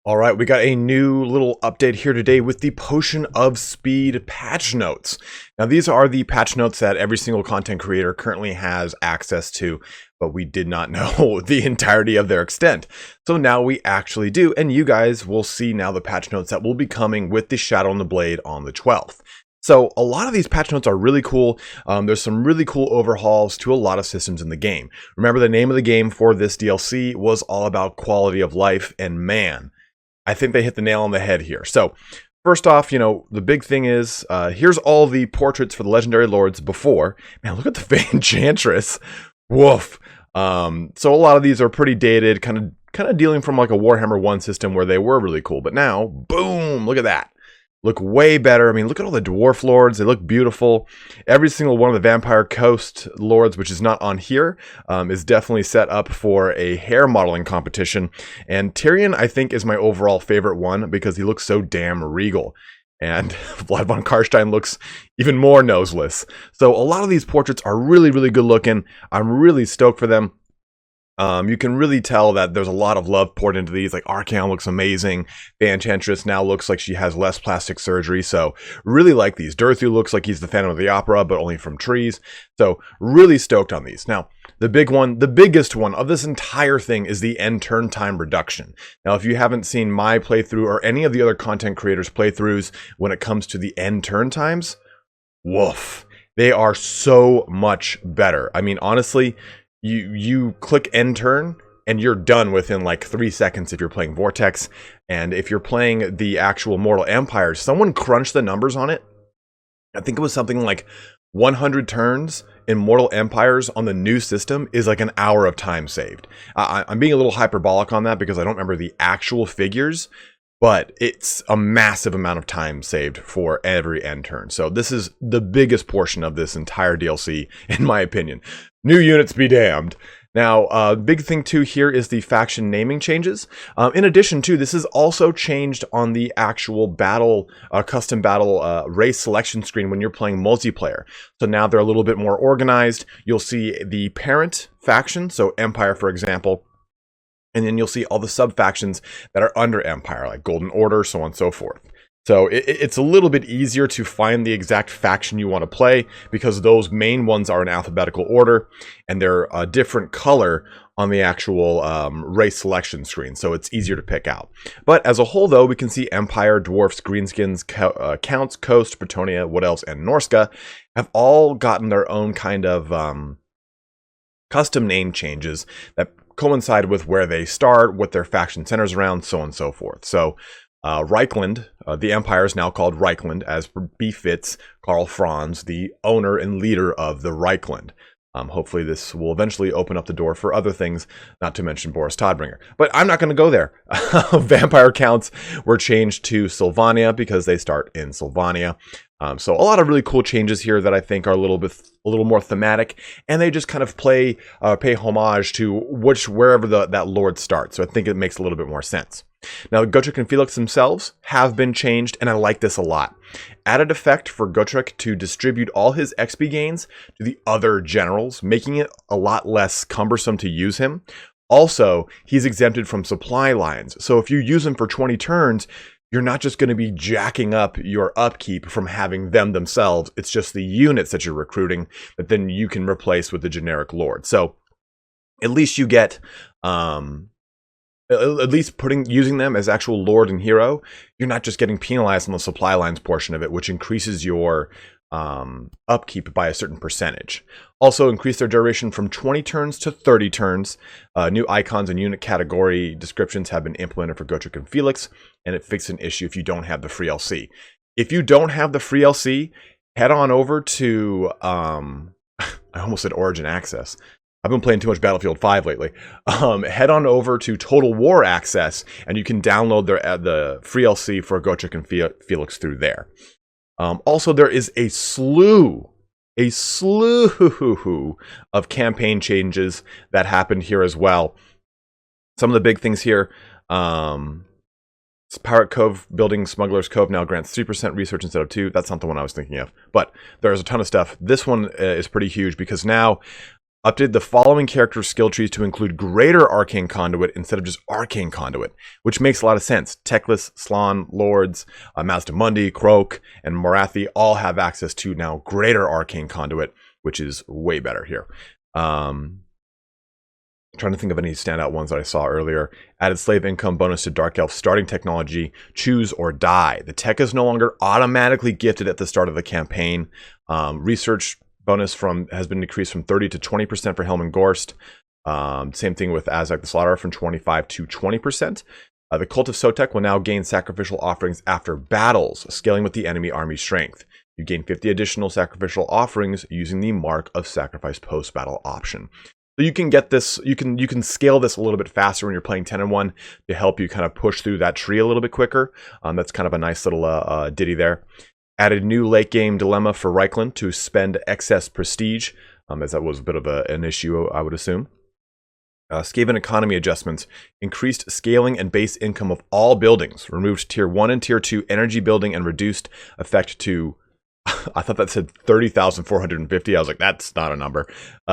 All right, we got a new little update here today with the Potion of Speed patch notes. Now, these are the patch notes that every single content creator currently has access to, but we did not know the entirety of their extent. So now we actually do, and you guys will see now the patch notes that will be coming with the Shadow and the Blade on the 12th. So a lot of these patch notes are really cool. There's some really cool overhauls to a lot of systems in the game. Remember, the name of the game for this DLC was all about quality of life, and man, I think they hit the nail on the head here. So first off, the big thing is, here's all the portraits for the legendary lords before. Man, look at the Enchantress. Woof. So a lot of these are pretty dated, kind of dealing from like a Warhammer 1 system where they were really cool. But now, boom, look at that. Look way better. I mean, look at all the dwarf lords. They look beautiful. Every single one of the Vampire Coast lords, which is not on here, is definitely set up for a hair modeling competition. And Tyrion, I think, is my overall favorite one because he looks so damn regal. And Vlad von Karstein looks even more noseless. So a lot of these portraits are really, really good looking. I'm really stoked for them. You can really tell that there's a lot of love poured into these. Like Archaon looks amazing. The Enchantress now looks like she has less plastic surgery. So really like these. Durthu looks like he's the Phantom of the Opera, but only from trees. So really stoked on these. Now, the big one, the biggest one of this entire thing is the end turn time reduction. Now, if you haven't seen my playthrough or any of the other content creators' playthroughs when it comes to the end turn times, woof. They are so much better. I mean, honestly, you click end turn and you're done within like 3 seconds if you're playing Vortex. And if you're playing the actual Mortal Empires, someone crunched the numbers on it. I think it was something like 100 turns in Mortal Empires on the new system is like an hour of time saved. I'm being a little hyperbolic on that because I don't remember the actual figures, but it's a massive amount of time saved for every end turn. So this is the biggest portion of this entire DLC, in my opinion. New units be damned. Now, big thing too here is the faction naming changes. In addition to, this is also changed on the actual battle, custom battle race selection screen when you're playing multiplayer. So now they're a little bit more organized. You'll see the parent faction, so Empire, for example. And then you'll see all the sub-factions that are under Empire, like Golden Order, so on and so forth. So it's a little bit easier to find the exact faction you want to play because those main ones are in alphabetical order and they're a different color on the actual race selection screen, so it's easier to pick out. But as a whole, though, we can see Empire, Dwarfs, Greenskins, Counts, Coast, Bretonnia, what else, and Norsca have all gotten their own kind of custom name changes that coincide with where they start, what their faction centers around, so on and so forth. So Reichland, the Empire is now called Reichland, as befits Karl Franz, the owner and leader of the Reichland. Hopefully this will eventually open up the door for other things, not to mention Boris Todbringer. But I'm not going to go there. Vampire counts were changed to Sylvania because they start in Sylvania. So a lot of really cool changes here that I think are a little more thematic, and they just kind of pay homage to wherever that lord starts. So I think it makes a little bit more sense. Now, Gotrek and Felix themselves have been changed, and I like this a lot. Added effect for Gotrek to distribute all his XP gains to the other generals, making it a lot less cumbersome to use him. Also, he's exempted from supply lines, so if you use him for 20 turns, you're not just going to be jacking up your upkeep from having them themselves. It's just the units that you're recruiting that then you can replace with the generic lord. So at least you get, at least using them as actual lord and hero, you're not just getting penalized on the supply lines portion of it, which increases your upkeep by a certain percentage. Also increase their duration from 20 turns to 30 turns. New icons and unit category descriptions have been implemented for Gotrek and Felix, and it fixed an issue if you don't have the free LC. If you don't have the free LC, head on over to, I almost said Origin Access. I've been playing too much Battlefield 5 lately. Head on over to Total War Access, and you can download the free LC for Gotrek and Felix through there. Also, there is a slew of campaign changes that happened here as well. Some of the big things here, Pirate Cove building Smuggler's Cove now grants 3% research instead of 2. That's not the one I was thinking of, but there's a ton of stuff. This one is pretty huge because now Updated the following character skill trees to include Greater Arcane Conduit instead of just Arcane Conduit, which makes a lot of sense. Teclis, Slann, Lords, Mazdamundi, Croak, and Morathi all have access to now Greater Arcane Conduit, which is way better here. Trying to think of any standout ones that I saw earlier. Added slave income bonus to Dark Elf starting technology. Choose or die. The tech is no longer automatically gifted at the start of the campaign. Research bonus has been decreased from 30 to 20% for Helm and Gorst. Same thing with Azak the Slaughterer from 25 to 20%. The Cult of Sotek will now gain sacrificial offerings after battles, scaling with the enemy army strength. You gain 50 additional sacrificial offerings using the Mark of Sacrifice post-battle option. So you can get this, you can scale this a little bit faster when you're playing 10-1 to help you kind of push through that tree a little bit quicker. That's kind of a nice little ditty there. Added new late game dilemma for Reichland to spend excess prestige, as that was a bit of an issue, I would assume. Skaven economy adjustments increased scaling and base income of all buildings, removed tier 1 and tier 2 energy building and reduced effect to I thought that said 30,450. I was like, that's not a number.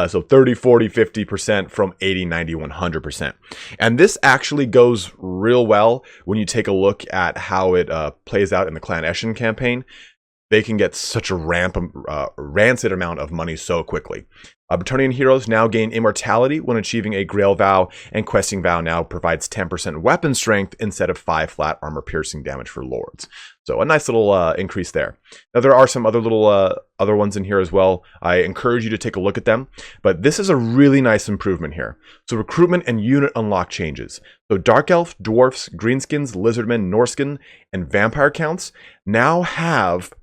So 30, 40, 50% from 80, 90, 100%. And this actually goes real well when you take a look at how it plays out in the Clan Eshin campaign. They can get such a rancid amount of money so quickly. Bretonnian heroes now gain immortality when achieving a Grail vow, and questing vow now provides 10% weapon strength instead of 5 flat armor piercing damage for lords. So a nice little increase there. Now there are some other little other ones in here as well. I encourage you to take a look at them, but this is a really nice improvement here. So recruitment and unit unlock changes. So Dark Elf, Dwarfs, Greenskins, Lizardmen, Norscan, and Vampire counts now have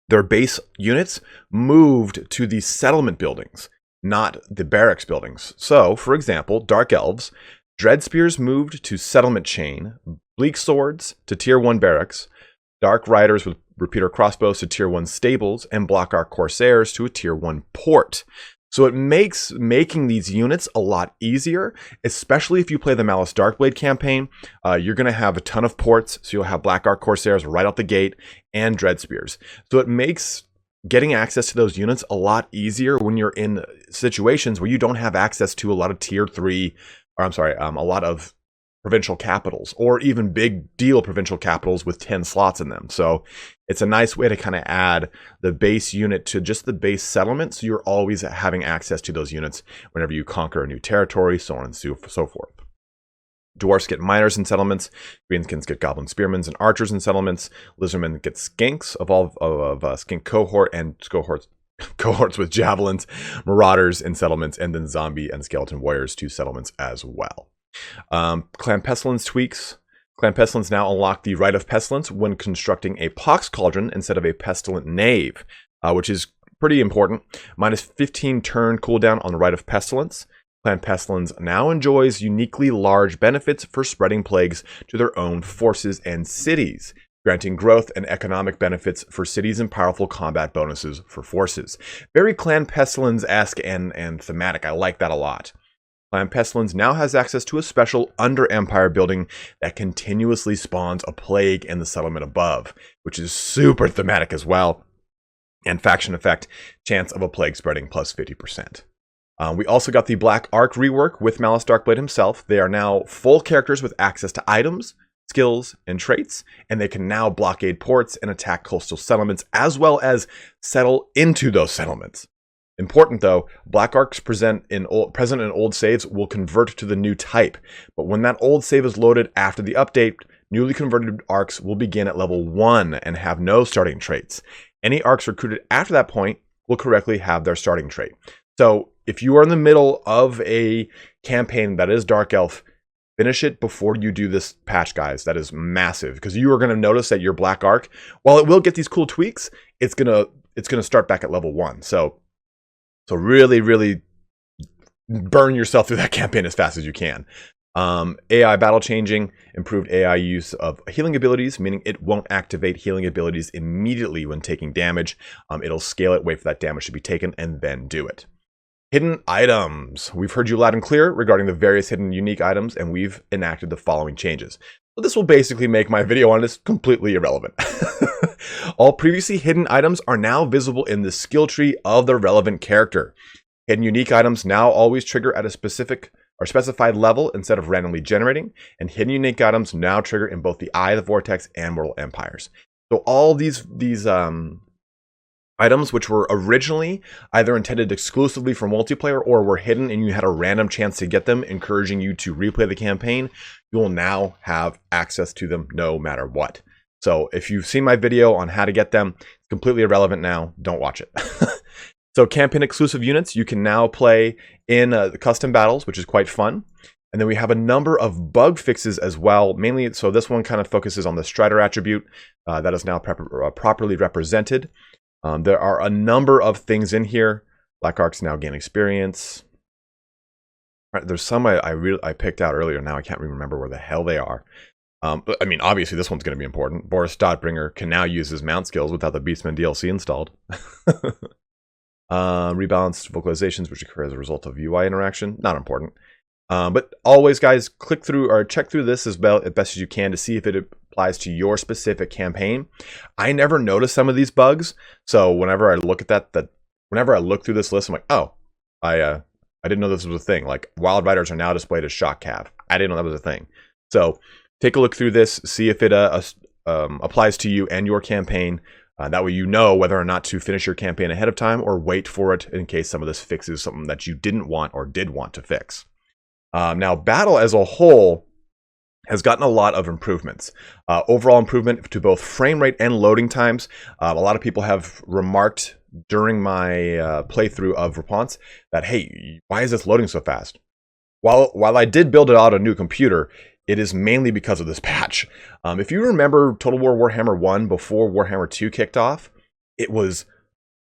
their base units moved to the settlement buildings, not the barracks buildings. So, for example, Dark Elves, Dread Spears moved to Settlement Chain, Bleak Swords to Tier 1 Barracks, Dark Riders with Repeater Crossbows to Tier 1 Stables, and Block Arc Corsairs to a Tier 1 Port. So it makes making these units a lot easier, especially if you play the Malice Darkblade campaign. You're going to have a ton of ports, so you'll have Black Arc Corsairs right out the gate and Dread Spears. So it makes getting access to those units a lot easier when you're in situations where you don't have access to a lot of Tier 3, or a lot of provincial capitals, or even big deal provincial capitals with 10 slots in them. So it's a nice way to kind of add the base unit to just the base settlement, so you're always having access to those units whenever you conquer a new territory, so on and so forth. Dwarfs get miners in settlements, Greenskins get goblin spearmen and archers in settlements, lizardmen get skinks of skink cohort and cohorts with javelins, marauders in settlements, and then zombie and skeleton warriors to settlements as well. Clan Pestilence tweaks. Clan Pestilence now unlock the Rite of Pestilence when constructing a Pox Cauldron instead of a Pestilent Nave, which is pretty important. Minus 15 turn cooldown on the Rite of Pestilence. Clan Pestilence now enjoys uniquely large benefits for spreading plagues to their own forces and cities, granting growth and economic benefits for cities and powerful combat bonuses for forces. Very Clan Pestilence-esque and thematic. I like that a lot. Clan Pestilence now has access to a special Under Empire building that continuously spawns a plague in the settlement above, which is super thematic as well. And faction effect, chance of a plague spreading plus 50%. We also got the Black Arc rework with Malice Darkblade himself. They are now full characters with access to items, skills, and traits, and they can now blockade ports and attack coastal settlements, as well as settle into those settlements. Important though, Black Arcs present in old saves will convert to the new type, but when that old save is loaded after the update, newly converted arcs will begin at level 1 and have no starting traits. Any arcs recruited after that point will correctly have their starting trait. So if you are in the middle of a campaign that is Dark Elf, finish it before you do this patch, guys. That is massive, because you are going to notice that your Black Arc, while it will get these cool tweaks, it's gonna start back at level 1. So really, really burn yourself through that campaign as fast as you can. AI battle changing, improved AI use of healing abilities, meaning it won't activate healing abilities immediately when taking damage. It'll scale it, wait for that damage to be taken, and then do it. Hidden items. We've heard you loud and clear regarding the various hidden unique items, and we've enacted the following changes. So this will basically make my video on this completely irrelevant. All previously hidden items are now visible in the skill tree of the relevant character. Hidden unique items now always trigger at a specific or specified level instead of randomly generating, and hidden unique items now trigger in both the Eye of the Vortex and Mortal Empires. So all these items, which were originally either intended exclusively for multiplayer or were hidden and you had a random chance to get them, encouraging you to replay the campaign, you will now have access to them no matter what. So if you've seen my video on how to get them, it's completely irrelevant now. Don't watch it. So campaign exclusive units, you can now play in the custom battles, which is quite fun. And then we have a number of bug fixes as well, mainly, so this one kind of focuses on the Strider attribute that is now properly represented. There are a number of things in here. Black Arcs now gain experience. There's some I picked out earlier, now I can't remember where the hell they are. But I mean, obviously this one's going to be important. Boris Dotbringer can now use his mount skills without the Beastmen DLC installed. Rebalanced vocalizations, which occur as a result of UI interaction. Not important. But always, guys, click through or check through this as best as you can to see if it applies to your specific campaign. I never noticed some of these bugs, so whenever I look at whenever I look through this list, I'm like, oh, I didn't know this was a thing. Like, Wild Riders are now displayed as shock cav. I didn't know that was a thing. So take a look through this, see if it applies to you and your campaign. That way you know whether or not to finish your campaign ahead of time or wait for it in case some of this fixes something that you didn't want or did want to fix. Now, Battle as a whole has gotten a lot of improvements. Overall improvement to both frame rate and loading times. A lot of people have remarked during my playthrough of Repanse that, hey, why is this loading so fast? While I did build it out on a new computer, it is mainly because of this patch. If you remember Total War Warhammer 1 before Warhammer 2 kicked off, it was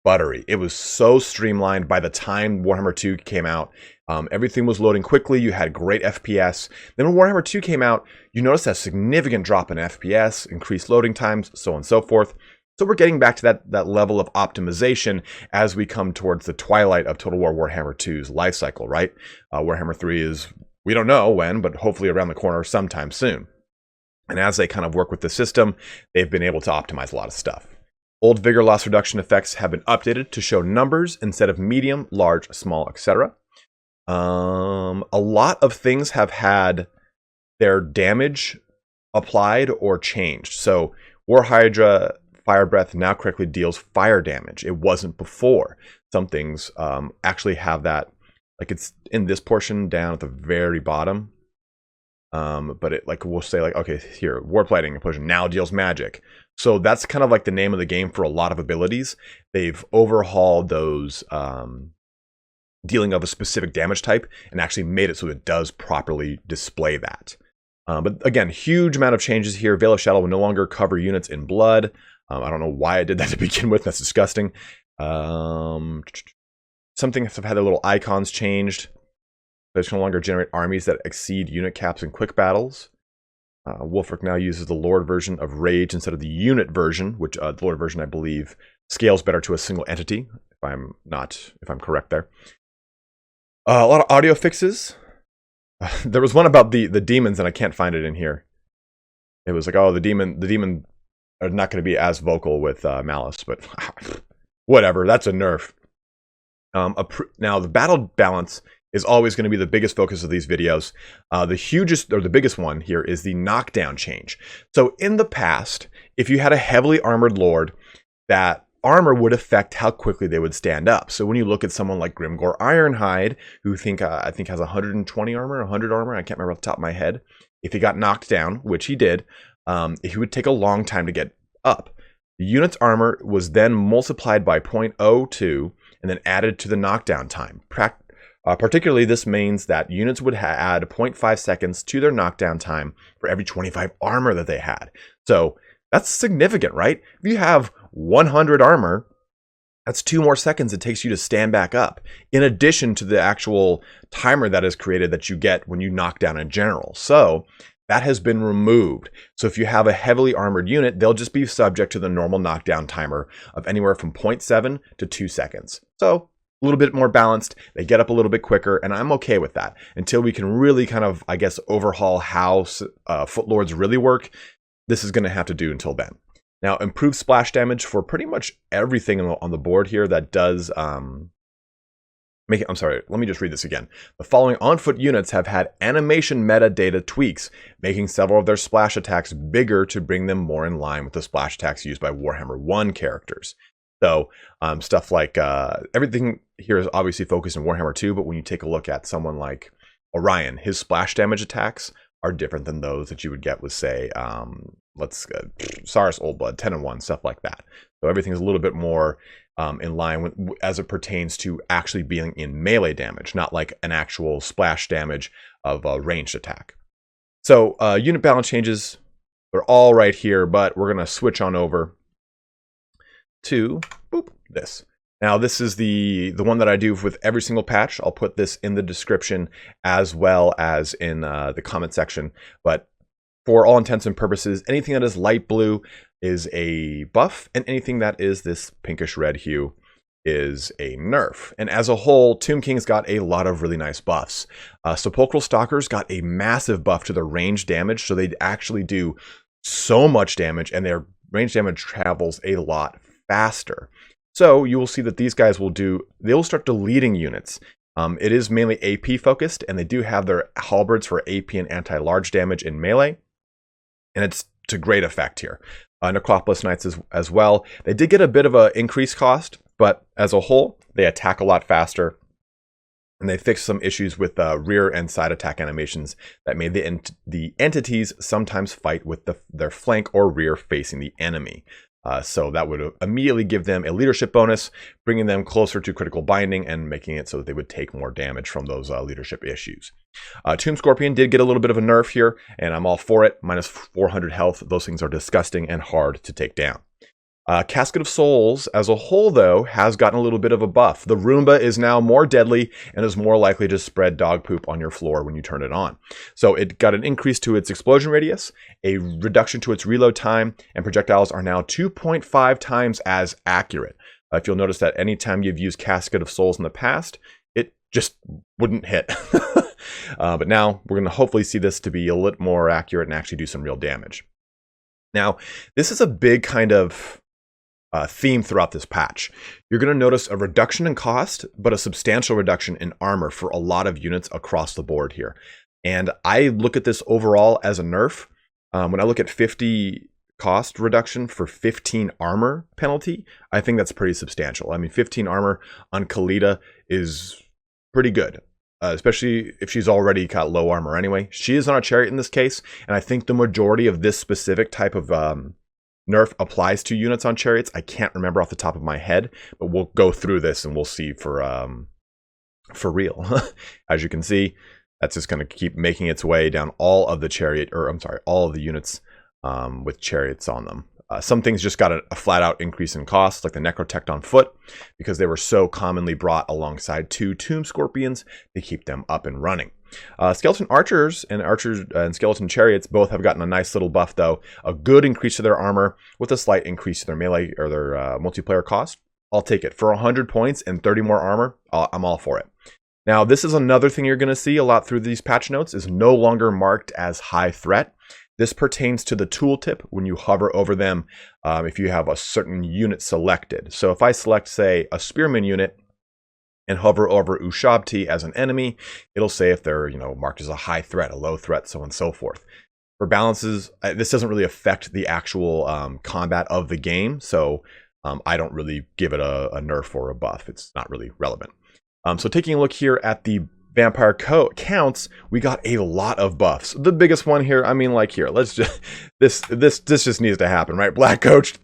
buttery. It was so streamlined by the time Warhammer 2 came out. Everything was loading quickly. You had great FPS. Then when Warhammer 2 came out, you noticed a significant drop in FPS, increased loading times, so on and so forth. So we're getting back to that level of optimization as we come towards the twilight of Total War Warhammer 2's life cycle, right? Warhammer 3 is, we don't know when, but hopefully around the corner sometime soon. And as they kind of work with the system, they've been able to optimize a lot of stuff. Old vigor loss reduction effects have been updated to show numbers instead of medium, large, small, etc. A lot of things have had their damage applied or changed. So War Hydra Fire Breath now correctly deals fire damage. It wasn't before. Some things actually have that, like it's in this portion down at the very bottom. But it, like, we'll say, like, okay, here, Warp Lighting Implosion now deals magic. So that's kind of like the name of the game for a lot of abilities. They've overhauled those dealing of a specific damage type and actually made it so it does properly display that. But again, huge amount of changes here. Veil of Shadow will no longer cover units in blood. I don't know why I did that to begin with. That's disgusting. Some things have had their little icons changed. They no longer generate armies that exceed unit caps in quick battles. Wolfric now uses the Lord version of Rage instead of the unit version, which the Lord version, I believe, scales better to a single entity, if I'm correct there. A lot of audio fixes. There was one about the demons, and I can't find it in here. It was like, oh, the demon are not going to be as vocal with Malice, but whatever, that's a nerf. Now, the battle balance is always going to be the biggest focus of these videos. The biggest one here is the knockdown change. So in the past, if you had a heavily armored lord, that armor would affect how quickly they would stand up. So when you look at someone like Grimgor Ironhide, who I think has 120 armor, 100 armor, I can't remember off the top of my head. If he got knocked down, which he did, he would take a long time to get up. The unit's armor was then multiplied by 0.02 and then added to the knockdown time. Particularly, this means that units would add 0.5 seconds to their knockdown time for every 25 armor that they had. So that's significant, right? If you have 100 armor, that's 2 more seconds it takes you to stand back up, in addition to the actual timer that is created that you get when you knock down a general. So that has been removed. So if you have a heavily armored unit, they'll just be subject to the normal knockdown timer of anywhere from 0.7 to 2 seconds. So a little bit more balanced, they get up a little bit quicker, and I'm okay with that until we can really kind of, I guess, overhaul how Footlords really work. This is going to have to do until then. Now, improved splash damage for pretty much everything on the board here that does I'm sorry, let me just read this again. The following on-foot units have had animation metadata tweaks, making several of their splash attacks bigger to bring them more in line with the splash attacks used by Warhammer 1 characters. So stuff like everything here is obviously focused on Warhammer 2, but when you take a look at someone like Orion, his splash damage attacks are different than those that you would get with, say, Saurus Old Blood, 10 and 1, stuff like that. So everything's a little bit more in line with, as it pertains to actually being in melee damage, not like an actual splash damage of a ranged attack. So unit balance changes, they're all right here, but we're going to switch on over to this. Now this is the one that I do with every single patch. I'll put this in the description as well as in the comment section. But for all intents and purposes, anything that is light blue is a buff, and anything that is this pinkish red hue is a nerf. And as a whole, Tomb King's got a lot of really nice buffs. Sepulchral Stalkers got a massive buff to their range damage, so they actually do so much damage, and their range damage travels a lot faster. So you will see that these guys they'll start deleting units. It is mainly AP focused, and they do have their halberds for AP and anti-large damage in melee, and it's to great effect here. Necropolis Knights as well. They did get a bit of an increased cost, but as a whole, they attack a lot faster, and they fixed some issues with rear and side attack animations that made the entities sometimes fight with their flank or rear facing the enemy. So that would immediately give them a leadership bonus, bringing them closer to critical binding and making it so that they would take more damage from those leadership issues. Tomb Scorpion did get a little bit of a nerf here, and I'm all for it. Minus 400 health. Those things are disgusting and hard to take down. Casket of Souls as a whole, though, has gotten a little bit of a buff. The Roomba is now more deadly and is more likely to spread dog poop on your floor when you turn it on. So it got an increase to its explosion radius, a reduction to its reload time, and projectiles are now 2.5 times as accurate. If you'll notice that anytime you've used Casket of Souls in the past, it just wouldn't hit. But now we're going to hopefully see this to be a little more accurate and actually do some real damage. Now, this is a big kind of theme throughout this patch. You're going to notice a reduction in cost, but a substantial reduction in armor for a lot of units across the board here. And I look at this overall as a nerf. When I look at 50 cost reduction for 15 armor penalty, I think that's pretty substantial. I mean, 15 armor on Khalida is pretty good. Especially if she's already got low armor anyway. She is on a chariot in this case, and I think the majority of this specific type of nerf applies to units on chariots. I can't remember off the top of my head, but we'll go through this and we'll see for real. As you can see, that's just going to keep making its way down all of the all of the units with chariots on them. Some things just got a flat-out increase in cost, like the Necrotect on foot, because they were so commonly brought alongside 2 Tomb Scorpions to keep them up and running. Skeleton Archers and Skeleton Chariots both have gotten a nice little buff, though. A good increase to their armor with a slight increase to their melee or their multiplayer cost. I'll take it. For 100 points and 30 more armor, I'm all for it. Now, this is another thing you're going to see a lot through these patch notes, is no longer marked as high threat. This pertains to the tooltip when you hover over them if you have a certain unit selected. So if I select, say, a Spearman unit and hover over Ushabti as an enemy, it'll say if they're marked as a high threat, a low threat, so on and so forth. For balances, this doesn't really affect the actual combat of the game, so I don't really give it a nerf or a buff. It's not really relevant. So taking a look here at the vampire counts, we got a lot of buffs. The biggest one here, I mean, like here, let's just this just needs to happen, right? Black Coach,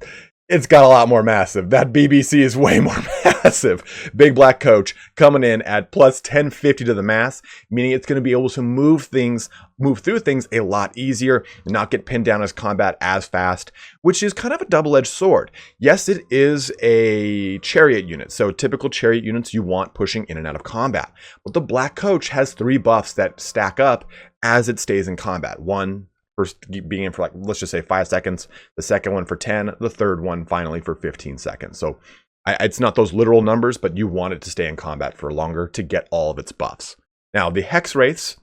it's got a lot more massive. That BBC is way more massive. Big Black Coach coming in at plus 1050 to the mass, meaning it's going to be able to move through things a lot easier, not get pinned down as combat as fast, which is kind of a double-edged sword. Yes, it is a chariot unit, so typical chariot units you want pushing in and out of combat. But the Black Coach has 3 buffs that stack up as it stays in combat. One, first being in for, like, let's just say 5 seconds, the second one for 10, the third one finally for 15 seconds. So it's not those literal numbers, but you want it to stay in combat for longer to get all of its buffs. Now, the Hex Wraiths,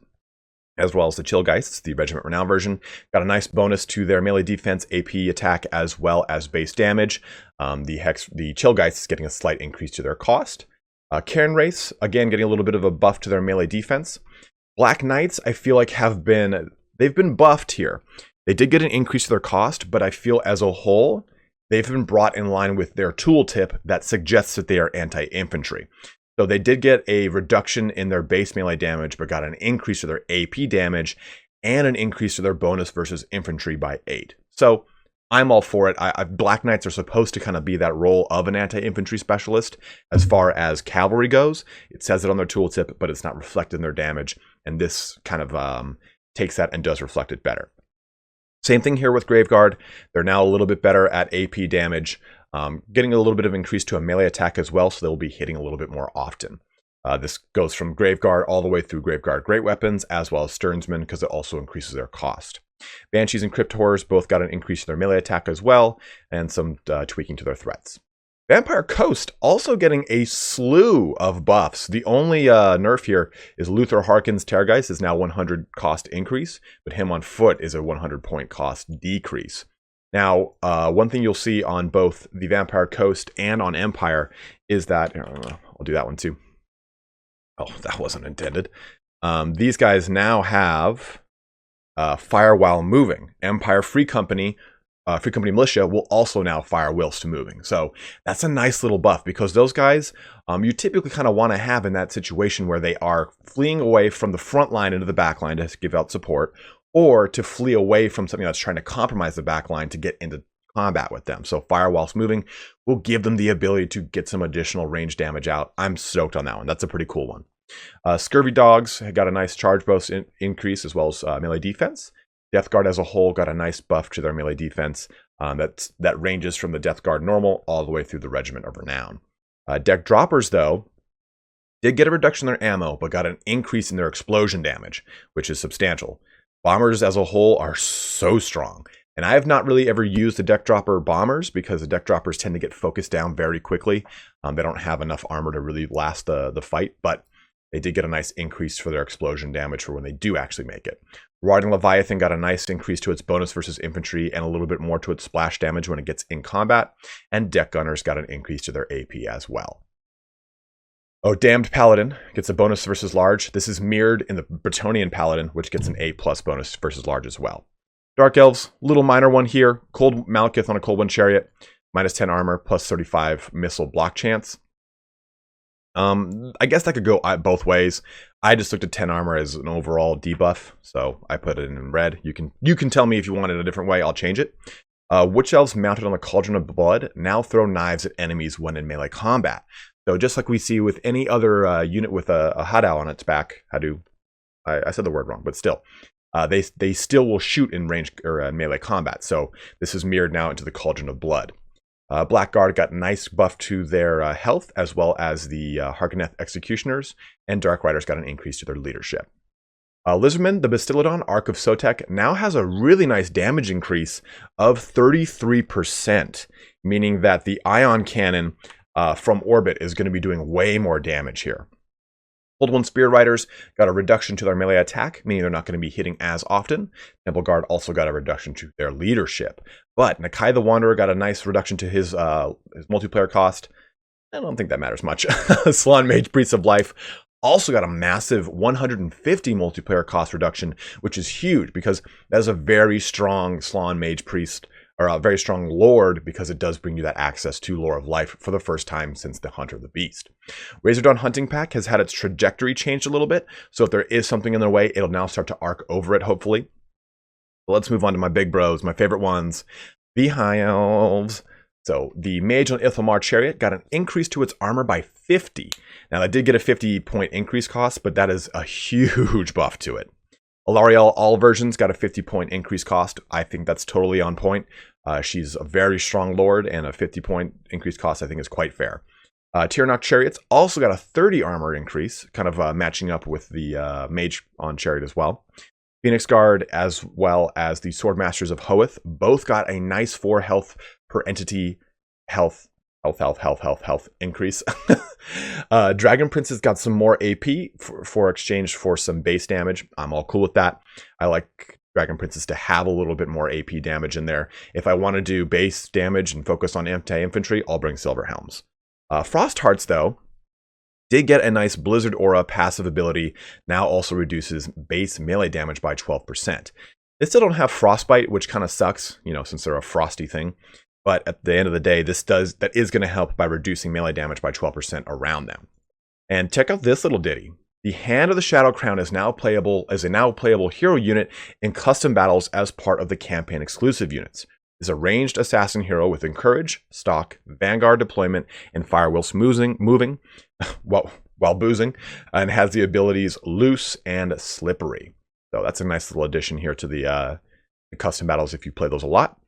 as well as the Chillgeists, the Regiment Renown version, got a nice bonus to their melee defense, AP attack, as well as base damage. The Chillgeists is getting a slight increase to their cost. Cairn Race, again, getting a little bit of a buff to their melee defense. Black Knights, I feel like they've been buffed here. They did get an increase to their cost, but I feel as a whole, they've been brought in line with their tooltip that suggests that they are anti-infantry. So they did get a reduction in their base melee damage, but got an increase to their AP damage and an increase to their bonus versus infantry by 8. So I'm all for it. Black Knights are supposed to kind of be that role of an anti-infantry specialist as far as cavalry goes. It says it on their tooltip, but it's not reflected in their damage. And this kind of takes that and does reflect it better. Same thing here with Graveguard. They're now a little bit better at AP damage, getting a little bit of increase to a melee attack as well, so they'll be hitting a little bit more often. This goes from Graveguard all the way through Graveguard Great Weapons, as well as Stearnsmen, because it also increases their cost. Banshees and Crypt Horrors both got an increase in their melee attack as well, and some tweaking to their threats. Vampire Coast also getting a slew of buffs. The only nerf here is Luther Harkin's Tergeist is now 100 cost increase, but him on foot is a 100 point cost decrease. Now, one thing you'll see on both the Vampire Coast and on Empire is that, I'll do that one too. Oh, that wasn't intended. These guys now have fire while moving. Empire Free Company Militia will also now fire whilst moving. So that's a nice little buff, because those guys you typically kind of want to have in that situation where they are fleeing away from the front line into the back line to give out support, or to flee away from something that's trying to compromise the back line to get into combat with them. So fire whilst moving will give them the ability to get some additional range damage out. I'm stoked on that one. That's a pretty cool one. Scurvy Dogs got a nice charge bonus increase, as well as melee defense. Death Guard as a whole got a nice buff to their melee defense that ranges from the Death Guard normal all the way through the Regiment of Renown. Deck Droppers, though, did get a reduction in their ammo, but got an increase in their explosion damage, which is substantial. Bombers as a whole are so strong. And I have not really ever used the Deck Dropper bombers, because the Deck Droppers tend to get focused down very quickly. They don't have enough armor to really last the fight, but they did get a nice increase for their explosion damage for when they do actually make it. Roaring Leviathan got a nice increase to its bonus versus infantry and a little bit more to its splash damage when it gets in combat. And Deck Gunners got an increase to their AP as well. Oh, Damned Paladin gets a bonus versus large. This is mirrored in the Bretonnian Paladin, which gets an A+ bonus versus large as well. Dark Elves, little minor one here. Cold Malekith on a Cold Wind Chariot, minus 10 armor, plus 35 missile block chance. I guess that could go both ways. I just looked at 10 armor as an overall debuff, so I put it in red. You can tell me if you want it a different way. I'll change it. Witch Elves mounted on the Cauldron of Blood now throw knives at enemies when in melee combat. So just like we see with any other unit with a Hadao on its back, I said the word wrong, but still, they still will shoot in range or melee combat. So this is mirrored now into the Cauldron of Blood. Blackguard got a nice buff to their health, as well as the Harkonneth Executioners, and Dark Riders got an increase to their leadership. Lizardman, the Bastillodon Ark of Sotek, now has a really nice damage increase of 33%, meaning that the Ion Cannon from orbit is going to be doing way more damage here. Old One Spear Riders got a reduction to their melee attack, meaning they're not going to be hitting as often. Temple Guard also got a reduction to their leadership. But Nakai the Wanderer got a nice reduction to his multiplayer cost. I don't think that matters much. Salon Mage Priest of Life also got a massive 150 multiplayer cost reduction, which is huge, because that is a very strong Salon Mage Priest, or a very strong Lord, because it does bring you that access to Lore of Life for the first time since the Hunter of the Beast. Razor Dawn Hunting Pack has had its trajectory changed a little bit, so if there is something in their way, it'll now start to arc over it, hopefully. But let's move on to my big bros, my favorite ones, the High Elves. So the Mage on Ithamar Chariot got an increase to its armor by 50. Now that did get a 50-point increase cost, but that is a huge buff to it. Alariel All Versions got a 50-point increase cost. I think that's totally on point. She's a very strong Lord, and a 50-point increase cost I think is quite fair. Tyrannok Chariots also got a 30 armor increase, kind of matching up with the Mage on Chariot as well. Phoenix Guard, as well as the Swordmasters of Hoeth, both got a nice 4 health per entity health increase. Dragon Princess got some more AP for exchange for some base damage. I'm all cool with that. I like Dragon Princess to have a little bit more AP damage in there. If I want to do base damage and focus on anti-infantry, I'll bring Silver Helms. Frost Hearts, though, Did get a nice Blizzard Aura passive ability, now also reduces base melee damage by 12%. They still don't have Frostbite, which kind of sucks, you know, since they're a frosty thing. But at the end of the day, that is going to help by reducing melee damage by 12% around them. And check out this little ditty. The Hand of the Shadow Crown is now playable as a now playable hero unit in custom battles as part of the campaign exclusive units. Is a ranged assassin hero with Encourage, Stalk, Vanguard deployment, and Fire whilst moving, while boozing, and has the abilities Loose and Slippery. So that's a nice little addition here to the custom battles if you play those a lot.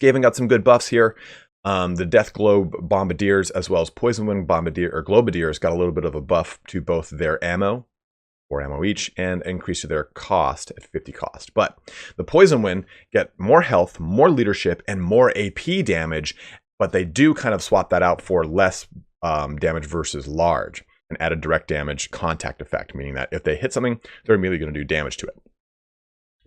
Skaven got some good buffs here. The Death Globe Bombardiers as well as Poison Wing Globadiers got a little bit of a buff to both their ammo, 4 ammo each, and increase to their cost at 50 cost. But the Poison Wind get more health, more leadership, and more AP damage, but they do kind of swap that out for less damage versus large, and add a direct damage contact effect, meaning that if they hit something, they're immediately going to do damage to it.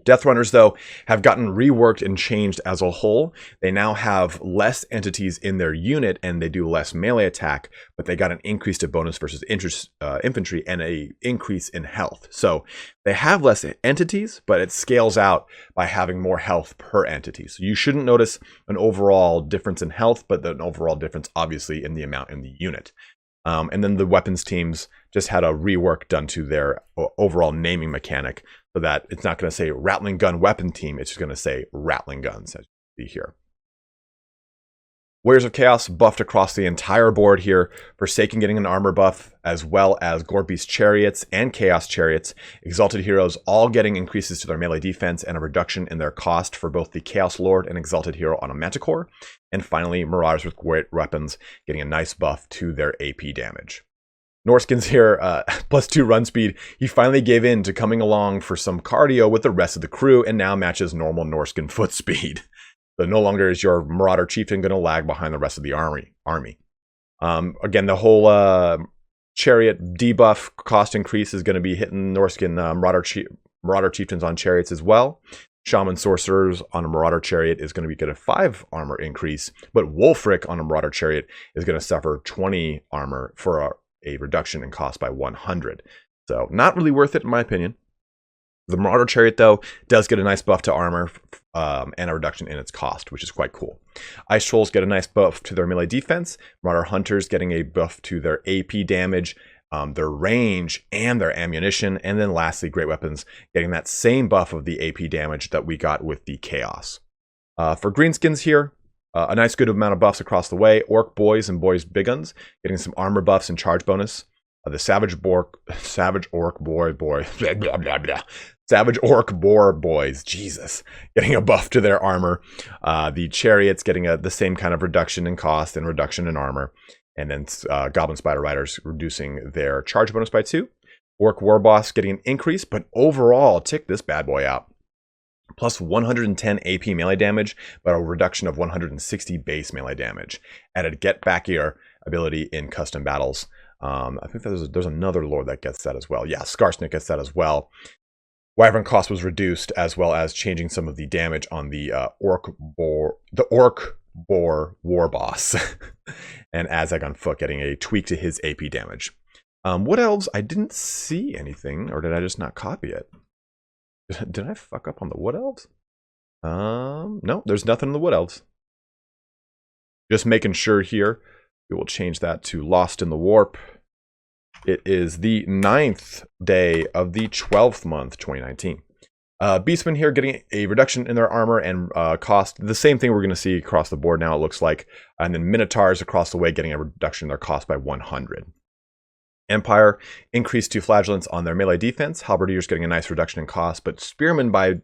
Death Runners, though, have gotten reworked and changed as a whole. They now have less entities in their unit, and they do less melee attack, but they got an increase to bonus versus infantry and a increase in health. So they have less entities, but it scales out by having more health per entity. So you shouldn't notice an overall difference in health, but an overall difference, obviously, in the amount in the unit. And then the weapons teams just had a rework done to their overall naming mechanic so that it's not going to say Rattling Gun Weapon Team, it's just going to say Rattling Guns, as you see here. Warriors of Chaos buffed across the entire board here. Forsaken getting an armor buff, as well as Gorebeast Chariots and Chaos Chariots. Exalted Heroes all getting increases to their melee defense and a reduction in their cost for both the Chaos Lord and Exalted Hero on a Manticore. And finally, Marauders with great weapons getting a nice buff to their AP damage. Norskins here, +2 run speed. He finally gave in to coming along for some cardio with the rest of the crew and now matches normal Norscan foot speed. So no longer is your Marauder Chieftain going to lag behind the rest of the army. Again, the whole chariot debuff cost increase is going to be hitting Norscan Marauder Chieftains on chariots as well. Shaman Sorcerers on a Marauder Chariot is going to get a 5 armor increase, but Wolfric on a Marauder Chariot is going to suffer 20 armor for a reduction in cost by 100. So not really worth it in my opinion. The Marauder Chariot, though, does get a nice buff to armor and a reduction in its cost, which is quite cool. Ice Trolls get a nice buff to their melee defense. Marauder Hunters getting a buff to their AP damage, their range, and their ammunition. And then lastly, Great Weapons getting that same buff of the AP damage that we got with the Chaos. For Greenskins here, a nice good amount of buffs across the way. Orc Boys and Boys Big Guns getting some armor buffs and charge bonus. The Savage Orc Boar Boys, Jesus, getting a buff to their armor. The Chariots getting the same kind of reduction in cost and reduction in armor. And then Goblin Spider Riders reducing their charge bonus by 2. Orc Warboss getting an increase, but overall, check this bad boy out. Plus 110 AP melee damage, but a reduction of 160 base melee damage. Added Get Back Here ability in custom battles. I think there's another lord that gets that as well. Yeah, Skarsnik gets that as well. Wyvern cost was reduced, as well as changing some of the damage on the Orc Boar War Boss. And Azag on foot getting a tweak to his AP damage. Wood Elves, I didn't see anything, or did I just not copy it? Did I fuck up on the Wood Elves? No, there's nothing in the Wood Elves. Just making sure here. We will change that to Lost in the Warp. It is the 9th day of the 12th month, 2019. Beastmen here getting a reduction in their armor and cost. The same thing we're going to see across the board now, it looks like. And then Minotaurs across the way getting a reduction in their cost by 100. Empire increased to Flagellants on their melee defense. Halberdiers getting a nice reduction in cost, but Spearmen by,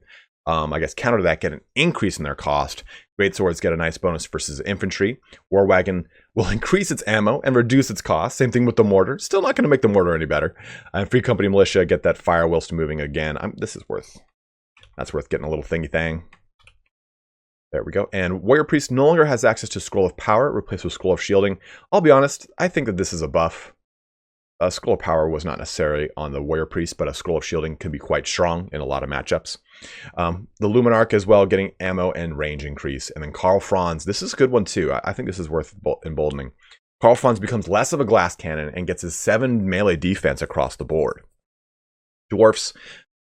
I guess, counter to that, get an increase in their cost. Great Swords get a nice bonus versus infantry. War Wagon will increase its ammo and reduce its cost. Same thing with the Mortar. Still not going to make the Mortar any better. And Free Company Militia get that Fire whilst moving again. That's worth getting a little thingy thing. There we go. And Warrior Priest no longer has access to Scroll of Power, replaced with Scroll of Shielding. I'll be honest, I think that this is a buff. A Scroll of Power was not necessary on the Warrior Priest, but a Scroll of Shielding can be quite strong in a lot of matchups. The Luminarch as well, getting ammo and range increase. And then Karl Franz, this is a good one too. I think this is worth emboldening. Karl Franz becomes less of a glass cannon and gets his 7 melee defense across the board. Dwarfs,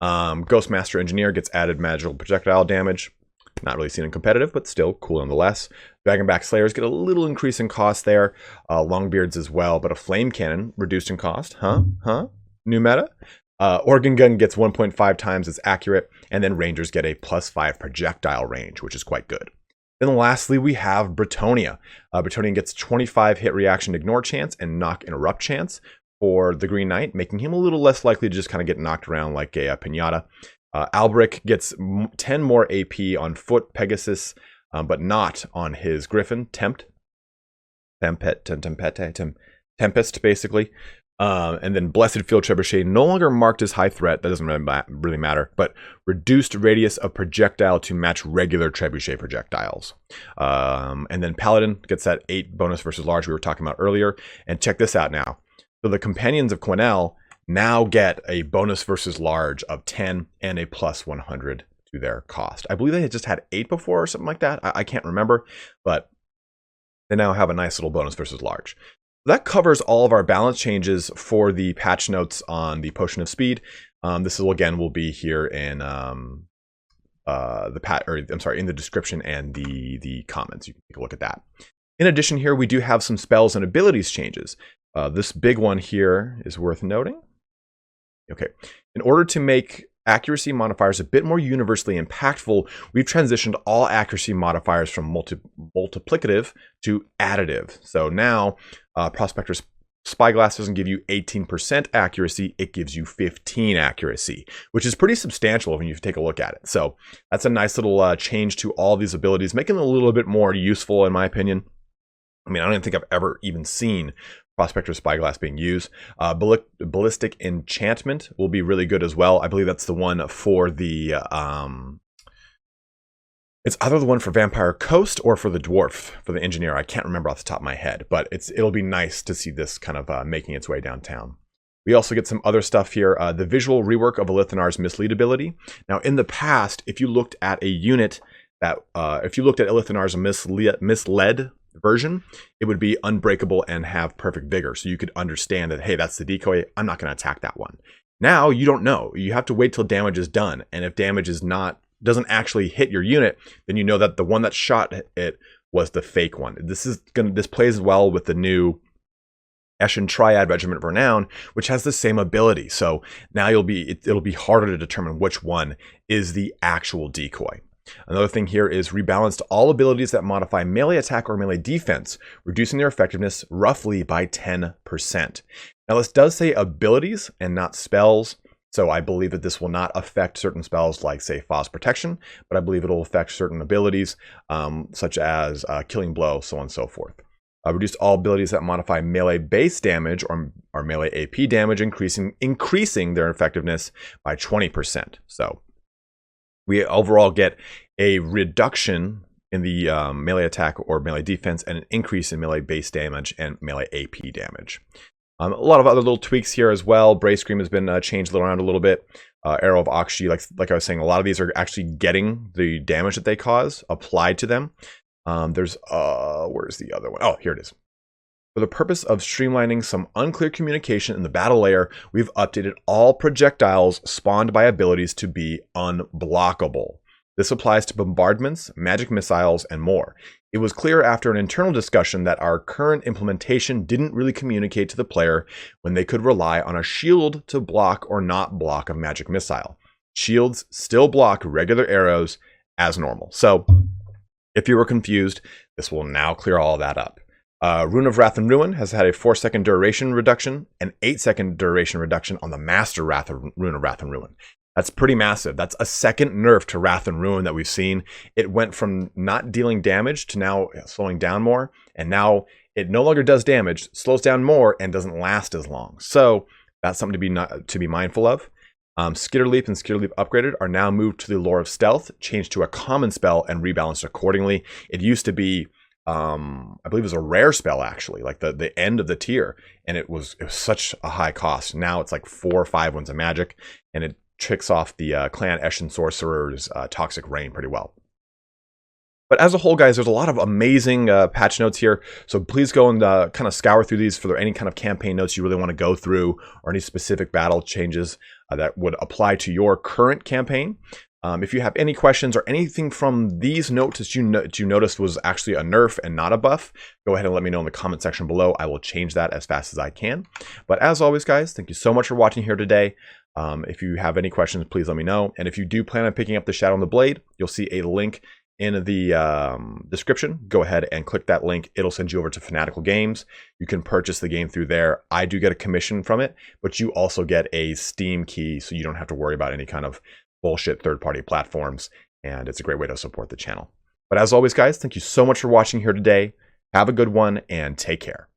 Ghostmaster Engineer gets added magical projectile damage. Not really seen in competitive, but still cool nonetheless. Dragonback Slayers get a little increase in cost there. Longbeards as well, but a Flame Cannon reduced in cost. New meta. Organ Gun gets 1.5 times as accurate, and then Rangers get a +5 projectile range, which is quite good. Then lastly, we have Bretonnia. Bretonnian gets 25 hit reaction ignore chance and knock interrupt chance for the Green Knight, making him a little less likely to just kind of get knocked around like a pinata. Albric gets 10 more AP on Foot Pegasus, but not on his Griffin, Tempest, basically. And then Blessed Field Trebuchet, no longer marked as high threat, that doesn't really matter, but reduced radius of projectile to match regular Trebuchet projectiles. And then Paladin gets that 8 bonus versus large we were talking about earlier. And check this out now. So the Companions of Quenelle now get a bonus versus large of 10 and a +100 to their cost. I believe they had just had 8 before or something like that. I can't remember, but they now have a nice little bonus versus large. That covers all of our balance changes for the patch notes on the Potion of Speed. This will be here in in the description and the comments. You can take a look at that. In addition, here we do have some spells and abilities changes. This big one here is worth noting. Okay, in order to make accuracy modifiers a bit more universally impactful, we've transitioned all accuracy modifiers from multiplicative to additive. So now, Prospector's Spyglass doesn't give you 18% accuracy, it gives you 15 accuracy, which is pretty substantial when you take a look at it. So that's a nice little change to all these abilities, making them a little bit more useful in my opinion. I mean, I don't even think I've ever even seen Prospector Spyglass being used. Ballistic Enchantment will be really good as well. I believe that's the one for the it's either the one for Vampire Coast or for the Dwarf, for the Engineer. I can't remember off the top of my head, but it'll be nice to see this kind of making its way downtown. We also get some other stuff here. The visual rework of Elithanar's Mislead ability. Now, in the past, if you looked at a unit that, if you looked at Elithanar's misled version, it would be unbreakable and have perfect vigor. So you could understand that, hey, that's the decoy. I'm not going to attack that one. Now you don't know. You have to wait till damage is done. And if damage doesn't actually hit your unit, then you know that the one that shot it was the fake one. This plays well with the new Eshin Triad Regiment of Renown, which has the same ability. So now it'll be harder to determine which one is the actual decoy. Another thing here is rebalanced all abilities that modify melee attack or melee defense, reducing their effectiveness roughly by 10%. Now this does say abilities and not spells, so I believe that this will not affect certain spells like, say, Faw's Protection, but I believe it'll affect certain abilities such as Killing Blow, so on and so forth. Reduced all abilities that modify melee base damage or melee AP damage, increasing their effectiveness by 20%. So we overall get a reduction in the melee attack or melee defense and an increase in melee base damage and melee AP damage. A lot of other little tweaks here as well. Brave Scream has been changed around a little bit. Arrow of Akshi, like I was saying, a lot of these are actually getting the damage that they cause applied to them. Where's the other one? Oh, here it is. For the purpose of streamlining some unclear communication in the battle layer, we've updated all projectiles spawned by abilities to be unblockable. This applies to bombardments, magic missiles, and more. It was clear after an internal discussion that our current implementation didn't really communicate to the player when they could rely on a shield to block or not block a magic missile. Shields still block regular arrows as normal. So if you were confused, this will now clear all that up. Rune of Wrath and Ruin has had a 4-second duration reduction and 8-second duration reduction on the Master Rune of Wrath and Ruin. That's pretty massive. That's a second nerf to Wrath and Ruin that we've seen. It went from not dealing damage to now slowing down more, and now it no longer does damage, slows down more, and doesn't last as long. So that's something to be mindful of. Skitter Leap and Skitter Leap Upgraded are now moved to the Lore of Stealth, changed to a common spell, and rebalanced accordingly. It used to be, I believe it was a rare spell actually, like the end of the tier, and it was such a high cost. Now it's like 4 or 5 ones of magic, and it tricks off the Clan Eshin Sorcerer's Toxic Rain pretty well. But as a whole, guys, there's a lot of amazing patch notes here. So please go and kind of scour through these for any kind of campaign notes you really want to go through, or any specific battle changes that would apply to your current campaign. If you have any questions or anything from these notes that you noticed was actually a nerf and not a buff, go ahead and let me know in the comment section below. I will change that as fast as I can. But as always, guys, thank you so much for watching here today. If you have any questions, please let me know. And if you do plan on picking up the Shadow and the Blade, you'll see a link in the description. Go ahead and click that link. It'll send you over to Fanatical Games. You can purchase the game through there. I do get a commission from it, but you also get a Steam key, so you don't have to worry about any kind of bullshit third-party platforms, and it's a great way to support the channel. But as always, guys, thank you so much for watching here today. Have a good one, and take care.